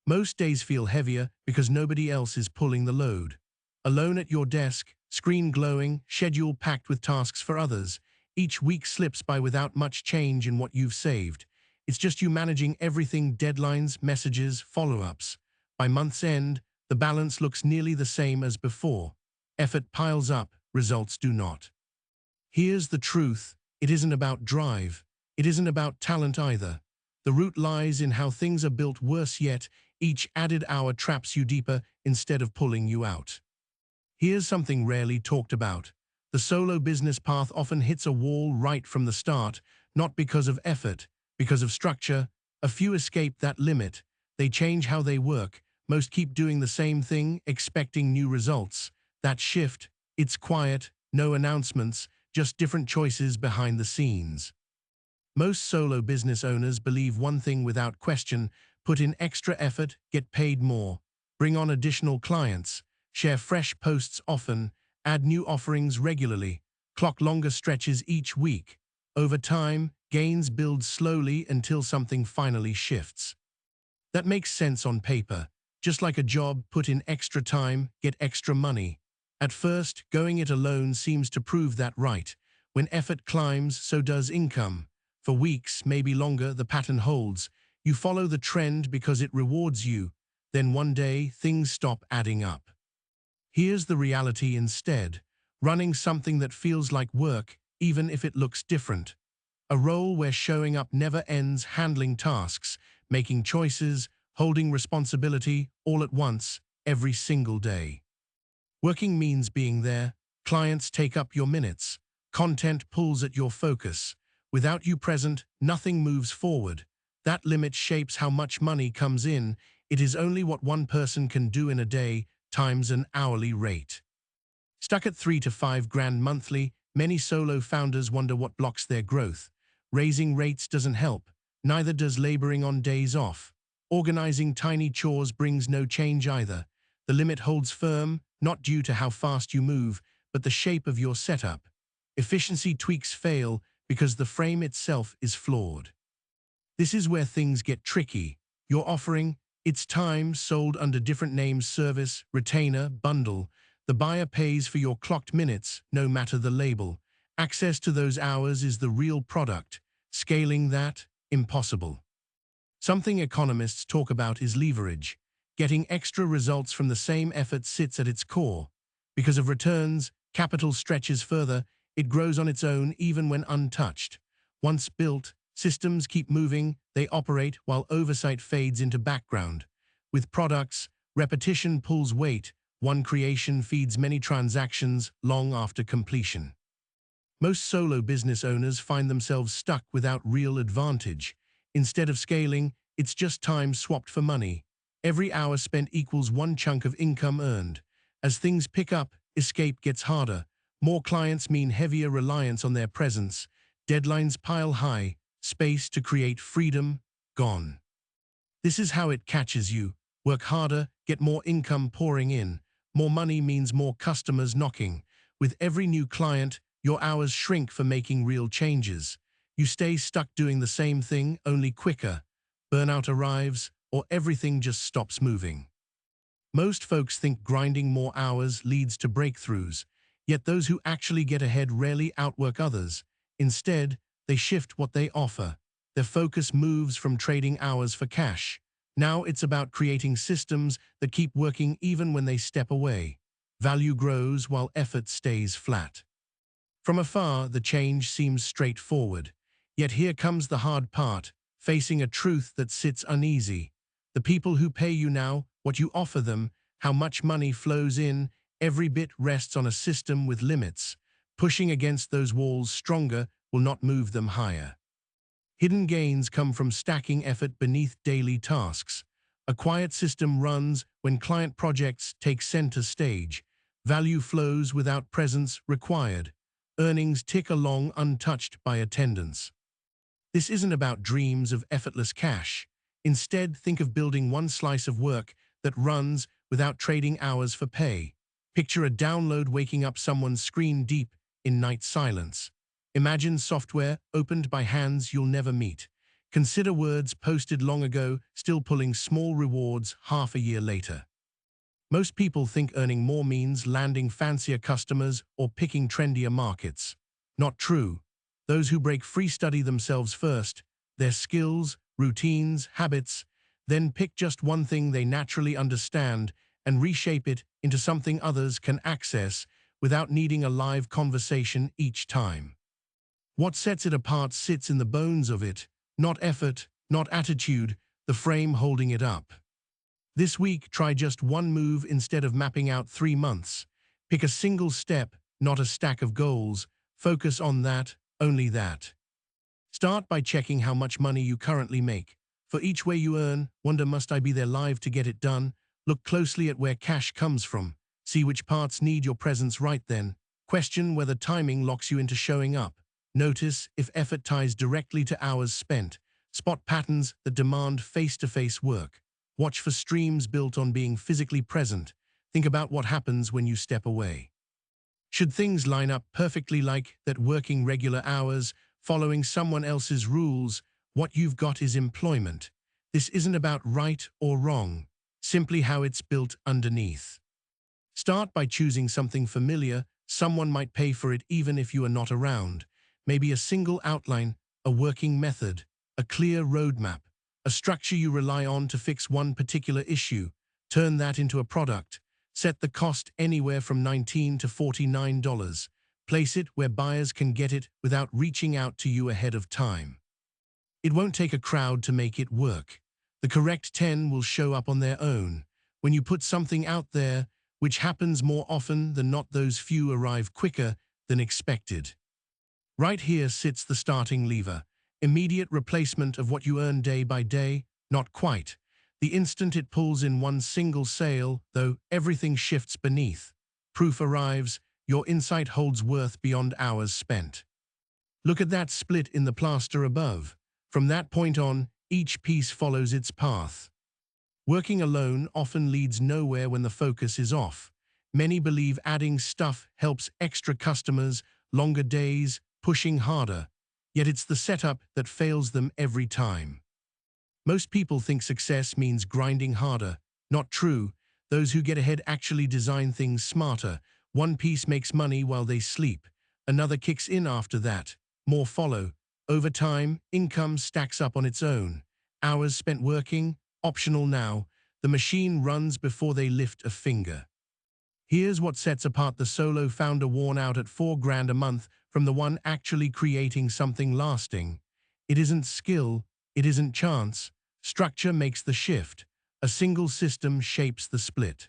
Most days feel heavier because nobody else is pulling the load. Alone at your desk, screen glowing, schedule packed with tasks for others, each week slips by without much change in what you've saved. It's just you managing everything: deadlines, messages, follow-ups. By month's end, the balance looks nearly the same as before. Effort piles up, results do not. Here's the truth: it isn't about drive. It isn't about talent either. The root lies in how things are built. Worse yet, each added hour traps you deeper instead of pulling you out. Here's something rarely talked about. The solo business path often hits a wall right from the start, not because of effort, because of structure. A few escape that limit. They change how they work. Most keep doing the same thing, expecting new results. That shift, it's quiet, no announcements, just different choices behind the scenes. Most solo business owners believe one thing without question: put in extra effort, get paid more, bring on additional clients, share fresh posts often, add new offerings regularly, clock longer stretches each week. Over time, gains build slowly until something finally shifts. That makes sense on paper. Just like a job, put in extra time, get extra money. At first, going it alone seems to prove that right. When effort climbs, so does income. For weeks, maybe longer, the pattern holds. You follow the trend because it rewards you. Then one day, things stop adding up. Here's the reality instead: running something that feels like work, even if it looks different. A role where showing up never ends, handling tasks, making choices, holding responsibility all at once, every single day. Working means being there. Clients take up your minutes. Content pulls at your focus. Without you present, nothing moves forward. That limit shapes how much money comes in. It is only what one person can do in a day times an hourly rate. Stuck at 3 to 5 grand monthly, many solo founders wonder what blocks their growth. Raising rates doesn't help. Neither does laboring on days off. Organizing tiny chores brings no change either. The limit holds firm, not due to how fast you move, but the shape of your setup. Efficiency tweaks fail because the frame itself is flawed. This is where things get tricky. Your offering, it's time, sold under different names: service, retainer, bundle. The buyer pays for your clocked minutes, no matter the label. Access to those hours is the real product. Scaling that, impossible. Something economists talk about is leverage. Getting extra results from the same effort sits at its core. Because of returns, capital stretches further. It grows on its own even when untouched. Once built, systems keep moving, they operate while oversight fades into background. With products, repetition pulls weight. One creation feeds many transactions long after completion. Most solo business owners find themselves stuck without real advantage. Instead of scaling, it's just time swapped for money. Every hour spent equals one chunk of income earned. As things pick up, escape gets harder. More clients mean heavier reliance on their presence. Deadlines pile high. Space to create freedom, gone. This is how it catches you. Work harder, get more income pouring in. More money means more customers knocking. With every new client, your hours shrink for making real changes. You stay stuck doing the same thing, only quicker. Burnout arrives, or everything just stops moving. Most folks think grinding more hours leads to breakthroughs, yet those who actually get ahead rarely outwork others. Instead, they shift what they offer. Their focus moves from trading hours for cash. Now it's about creating systems that keep working even when they step away. Value grows while effort stays flat. From afar, the change seems straightforward. Yet here comes the hard part, facing a truth that sits uneasy. The people who pay you now, what you offer them, how much money flows in, every bit rests on a system with limits. Pushing against those walls stronger will not move them higher. Hidden gains come from stacking effort beneath daily tasks. A quiet system runs when client projects take center stage. Value flows without presence required. Earnings tick along untouched by attendance. This isn't about dreams of effortless cash. Instead, think of building one slice of work that runs without trading hours for pay. Picture a download waking up someone's screen deep in night silence. Imagine software opened by hands you'll never meet. Consider words posted long ago, still pulling small rewards half a year later. Most people think earning more means landing fancier customers or picking trendier markets. Not true. Those who break free study themselves first, their skills, routines, habits, then pick just one thing they naturally understand and reshape it into something others can access without needing a live conversation each time. What sets it apart sits in the bones of it, not effort, not attitude, the frame holding it up. This week, try just one move instead of mapping out 3 months. Pick a single step, not a stack of goals. Focus on that, only that. Start by checking how much money you currently make. For each way you earn, wonder, must I be there live to get it done? Look closely at where cash comes from. See which parts need your presence right then. Question whether timing locks you into showing up. Notice if effort ties directly to hours spent. Spot patterns that demand face-to-face work. Watch for streams built on being physically present. Think about what happens when you step away. Should things line up perfectly like that, working regular hours, following someone else's rules, what you've got is employment. This isn't about right or wrong, simply how it's built underneath. Start by choosing something familiar. Someone might pay for it even if you are not around. Maybe a single outline, a working method, a clear roadmap, a structure you rely on to fix one particular issue. Turn that into a product. Set the cost anywhere from $19 to $49. Place it where buyers can get it without reaching out to you ahead of time. It won't take a crowd to make it work. The correct 10 will show up on their own. When you put something out there, which happens more often than not, those few arrive quicker than expected. Right here sits the starting lever. Immediate replacement of what you earn day by day? Not quite. The instant it pulls in one single sale, though, everything shifts beneath. Proof arrives. Your insight holds worth beyond hours spent. Look at that split in the plaster above. From that point on, each piece follows its path. Working alone often leads nowhere when the focus is off. Many believe adding stuff helps: extra customers, longer days, pushing harder. Yet it's the setup that fails them every time. Most people think success means grinding harder. Not true. Those who get ahead actually design things smarter. One piece makes money while they sleep. Another kicks in after that. More follow. Over time, income stacks up on its own. Hours spent working, optional now. The machine runs before they lift a finger. Here's what sets apart the solo founder worn out at $4 grand a month from the one actually creating something lasting. It isn't skill, it isn't chance. Structure makes the shift. A single system shapes the split.